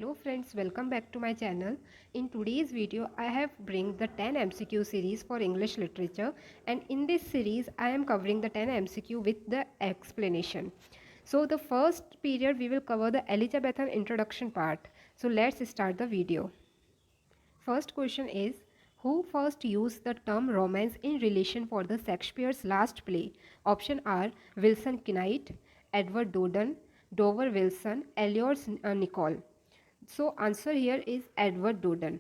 Hello friends, welcome back to my channel. In today's video, I have bring the 10 MCQ series for English literature, and in this series I am covering the 10 MCQ with the explanation. So the first period we will cover the Elizabethan introduction part. So let's start the video. First question is, who first used the term romance in relation for the Shakespeare's last play? Option are Wilson Knight, Edward Dodon, Dover Wilson, Eliot Nicol. So answer here is Edward Dodon.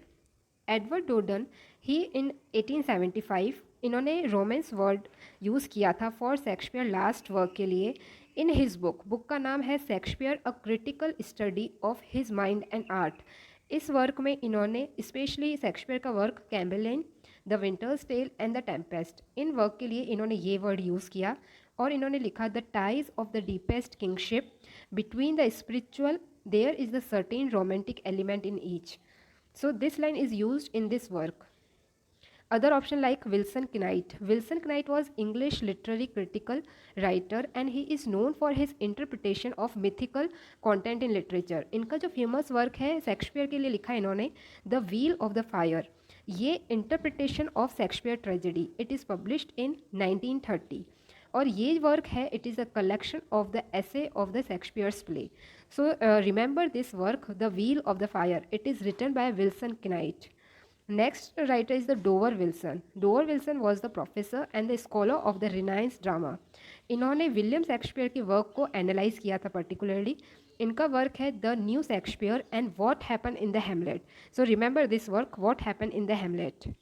Edward Dodon he in 1875 इन्होंने romance word use किया था for Shakespeare last work के लिए in his book का नाम है Shakespeare a critical study of his mind and art. इस work में इन्होंने स्पेशली शेक्सपियर का work Cymbeline, the Winter's Tale and the Tempest, इन वर्क के लिए इन्होंने ये वर्ड यूज़ किया और इन्होंने लिखा the ties of the deepest kingship between the spiritual there is the certain romantic element in each. So this line is used in this work. Other option like Wilson Knight. Wilson Knight was English literary critical writer and he is known for his interpretation of mythical content in literature. इनका जो famous work है Shakespeare के लिए लिखा है इन्होंने the Wheel of the Fire, ये interpretation of Shakespeare tragedy. It is published in 1930 और ये वर्क है it is a collection of the essay of the Shakespeare's play. So remember this work the Wheel of the Fire. It is written by Wilson Knight. Next writer is the Dover Wilson. Dover Wilson was the professor and the scholar of the Renaissance drama. इन्होंने William Shakespeare की work को analyse किया था particularly. इनका work है the new Shakespeare and what happen in the Hamlet. So remember this work what happen in the Hamlet.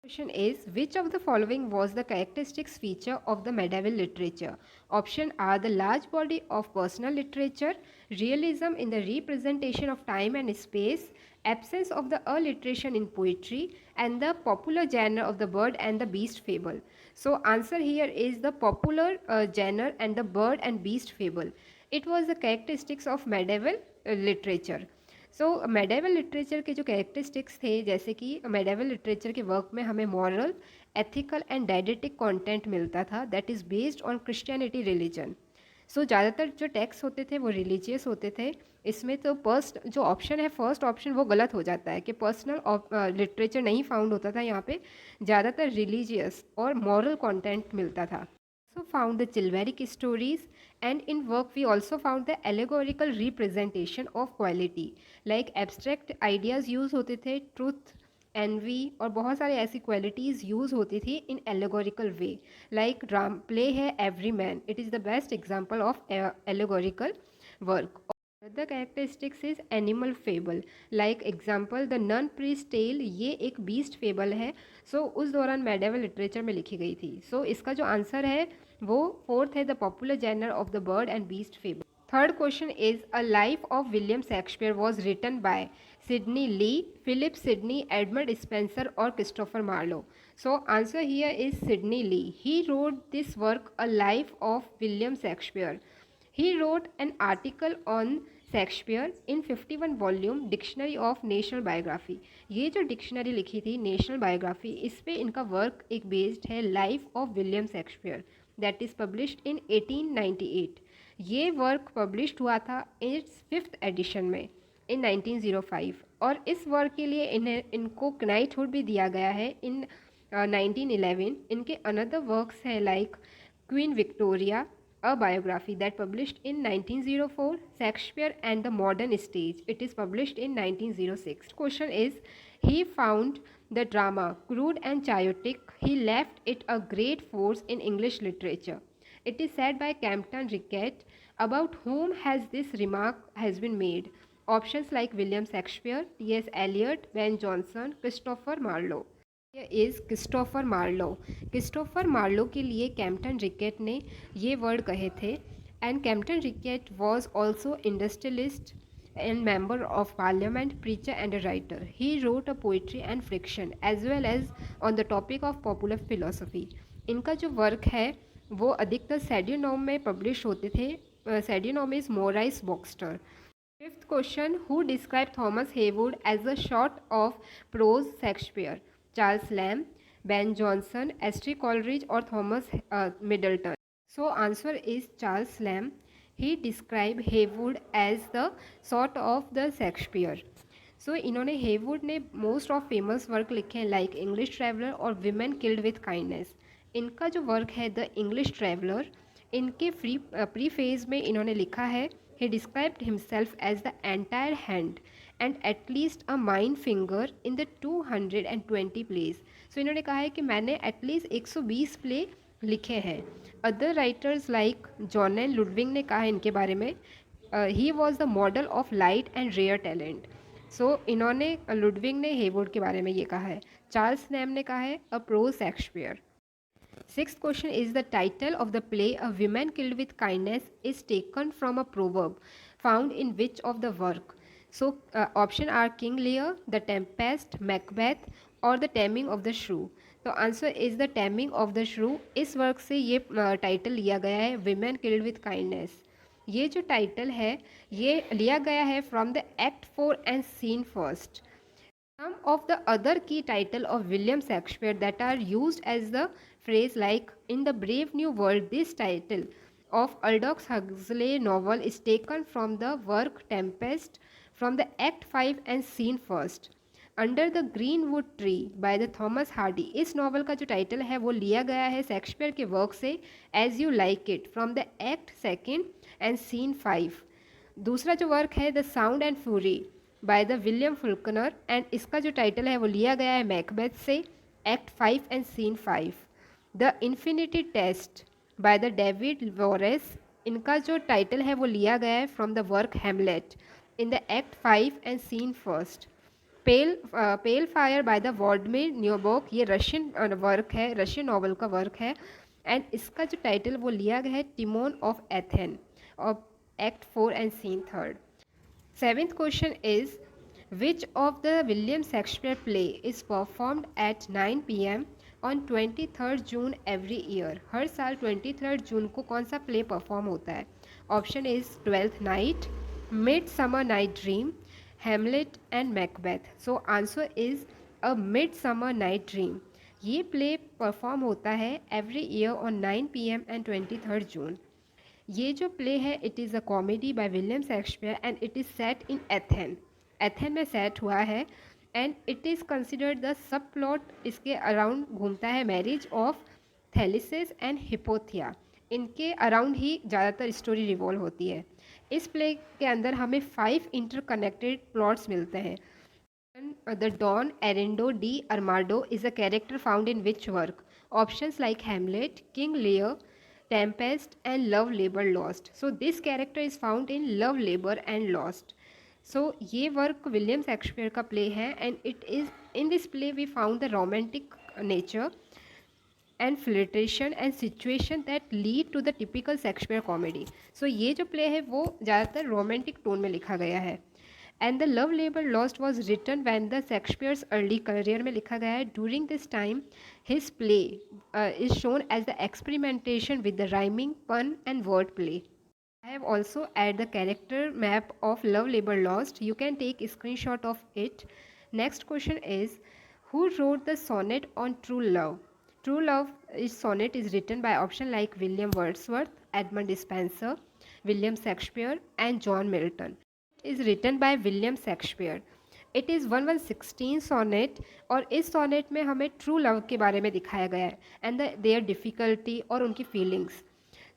Question is, which of the following was the characteristics feature of the medieval literature? Option are the large body of personal literature, realism in the representation of time and space, absence of the alliteration in poetry, and the popular genre of the bird and the beast fable. So answer here is the popular genre and the bird and beast fable. It was the characteristics of medieval literature. So medieval literature के जो characteristics थे, जैसे कि medieval literature के work में हमें moral, ethical and didactic content मिलता था that is based on Christianity religion. So ज़्यादातर जो टेक्स्ट होते थे वो रिलीजियस होते थे. इसमें तो फर्स्ट जो ऑप्शन है, फर्स्ट ऑप्शन वो गलत हो जाता है कि पर्सनल लिटरेचर नहीं फाउंड होता था. यहाँ पे ज़्यादातर रिलीजियस और मॉरल कंटेंट मिलता था. Also found the Chilveric stories, and in work we also found the allegorical representation of quality, like abstract ideas use होते थे, truth, envy और बहुत सारे ऐसी qualities use होती थी in allegorical way. Like play है Everyman, it is the best example of allegorical work. The characteristics is animal fable, like example the nun priest tale, ये एक beast fable है. सो उस दौरान मेडिवल लिटरेचर में लिखी गई थी. सो इसका जो आंसर है वो फोर्थ है the popular genre of the bird and beast fable. Third question is a life of William Shakespeare was written by Sidney Lee, Philip Sidney, Edmund Spenser और Christopher Marlowe. So answer here is Sidney Lee. He wrote this work a life of William Shakespeare. He wrote an article on Shakespeare in 51 volume Dictionary of National Biography. ये जो dictionary लिखी थी national biography, इस पे इनका work एक based है life of William Shakespeare that is published इन 1898. ये वर्क पब्लिश्ड हुआ था इट्स 5th एडिशन में इन 1905 और इस वर्क के लिए इनको नाइटहुड भी दिया गया है इन 1911. इनके अनदर वर्क्स हैं like queen Victoria, a biography that published in 1904, Shakespeare and the Modern Stage. It is published in 1906. Question is, he found the drama crude and chaotic. He left it a great force in English literature. It is said by Campton Rickett, about whom has this remark has been made. Options like William Shakespeare, T.S. Eliot, Ben Jonson, Christopher Marlowe. Is Christopher Marlowe. Christopher Marlowe के लिए Compton Rickett ने ये word कहे थे. And Compton Rickett was also industrialist and member of parliament, preacher and a writer. He wrote a poetry and friction as well as on the topic of popular philosophy. इनका जो work है वो अधिकतर सैडियोनॉम में publish होते थे. सैडियोनॉम is Morris Baxter. Fifth question, who describe Thomas Heywood as a short of prose Shakespeare? Charles Lamb, Ben Jonson, S T Coleridge और Thomas Middleton. So answer is Charles Lamb. He describe Heywood as the sort of the Shakespeare. So इन्होंने Heywood ने most of famous work लिखे हैं like English traveller और women killed with kindness. इनका जो work है the English traveller, इनके pre phase में इन्होंने लिखा है ही described himself as the entire hand and at least a mind finger in the 220 place. So इन्होंने कहा है कि मैंने एटलीस्ट 120 प्ले लिखे हैं। Other writers like John and Ludwig ने कहा है इनके बारे में he was the model of light and rare talent. So इन्होंने लुडविंग ने हेवुड के बारे में ये कहा है। चार्ल्स नैम ने कहा है a pro Shakespeare. Sixth question is the title of the play A Woman Killed with Kindness is taken from a proverb found in which of the work? So option are King Lear, The Tempest, Macbeth or The Taming of the Shrew. तो answer is the taming of the श्रू। इस work से ये title लिया गया है women killed with kindness. ये जो टाइटल है ये लिया गया है from the act 4 and scene first. Some of the other key title of William Shakespeare that are used as the phrase like in the brave new world, this title of Aldous Huxley novel is taken from the work Tempest from the Act 5 and Scene First. Under the greenwood tree by the Thomas Hardy, इस novel का जो title है वो लिया गया है Shakespeare के work से As You Like It from the act 2 and scene 5। दूसरा जो वर्क है the Sound and Fury by the William Faulkner and इसका जो टाइटल है वो लिया गया है मैकबेथ से act 5 and scene 5। The Infinity Test by the David Wallace, इनका जो टाइटल है वो लिया गया है from the work Hamlet in the act 5 and scene first. Pale Fire by the Vladimir Nabokov, ये रशियन वर्क है, रशियन नॉवल का वर्क है एंड इसका जो टाइटल वो लिया गया है Timon of Athens of act 4 and scene 3। Seventh question is which of the William Shakespeare play is performed at 9 p.m. on 23rd June every year? हर साल 23rd जून को कौन सा प्ले परफॉर्म होता है? Option is twelfth night, mid summer night dream, Hamlet and Macbeth. So answer is a mid summer night dream. ये play perform होता है every year on 9 p.m. And 23rd जून। ये जो प्ले है it is a comedy by William Shakespeare and it is set in ethane. Ethane में set हुआ है and it is considered the sub plot इसके around घूमता है मैरिज ऑफ थैलिसिस एंड हिपोथिया। इनके अराउंड ही ज़्यादातर स्टोरी रिवॉल्व होती है। इस प्ले के अंदर हमें 5 इंटरकनेक्टेड प्लॉट्स मिलते हैं। द डॉन एरेंडो de Armado is a character found in which work? Options like Hamlet, King Lear, Tempest and Love Labor Lost. So this character is found in Love Labor and Lost. So ये work William Shakespeare का play है and it is in this play we found the romantic nature and flirtation and situation that lead to the typical Shakespeare comedy. So ये जो play है वो ज़्यादातर romantic tone में लिखा गया है and the Love Labour Lost was written when the Shakespeare's early career में लिखा गया है। During this time his play is shown as the experimentation with the rhyming pun and word play. I have also added the character map of Love Labor Lost. You can take a screenshot of it. Next question is who wrote the sonnet on True Love? True Love is sonnet is written by option like William Wordsworth, Edmund Spenser, William Shakespeare and John Milton. Is written by William Shakespeare. It is 1116 sonnet और इस sonnet में हमें true love के बारे में दिखाया गया है and their difficulty और उनकी feelings.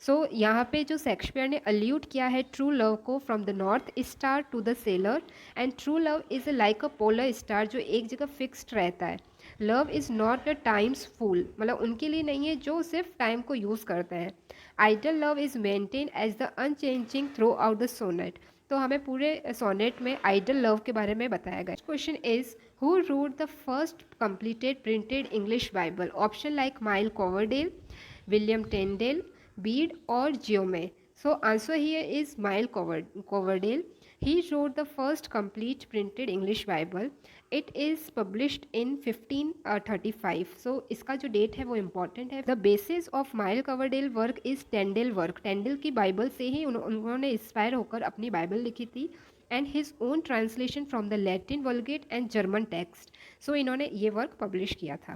सो यहाँ पे जो शेक्सपियर ने अल्यूट किया है ट्रू लव को from the north star to the sailor and true love is like a polar star जो एक जगह फिक्स्ड रहता है। Love is not a time's fool, मतलब उनके लिए नहीं है जो सिर्फ टाइम को यूज़ करते हैं। Idle love is maintain as the unchanging throughout the sonnet. तो हमें पूरे सोनेट में आइडल लव के बारे में बताया गया। Question is who wrote the first completed printed English Bible? Option like Myles Coverdale, William Tyndale, Bede or Geome. So answer here is Miles Coverdale. He wrote the first complete printed English Bible. It is published in 1535. So इसका जो date है वो important है। The basis of Miles Coverdale work is Tyndale work. Tyndale की Bible से ही उन्होंने inspire होकर अपनी बाइबल लिखी थी and his own translation from the Latin Vulgate and German text. So इन्होंने ये वर्क पब्लिश किया था।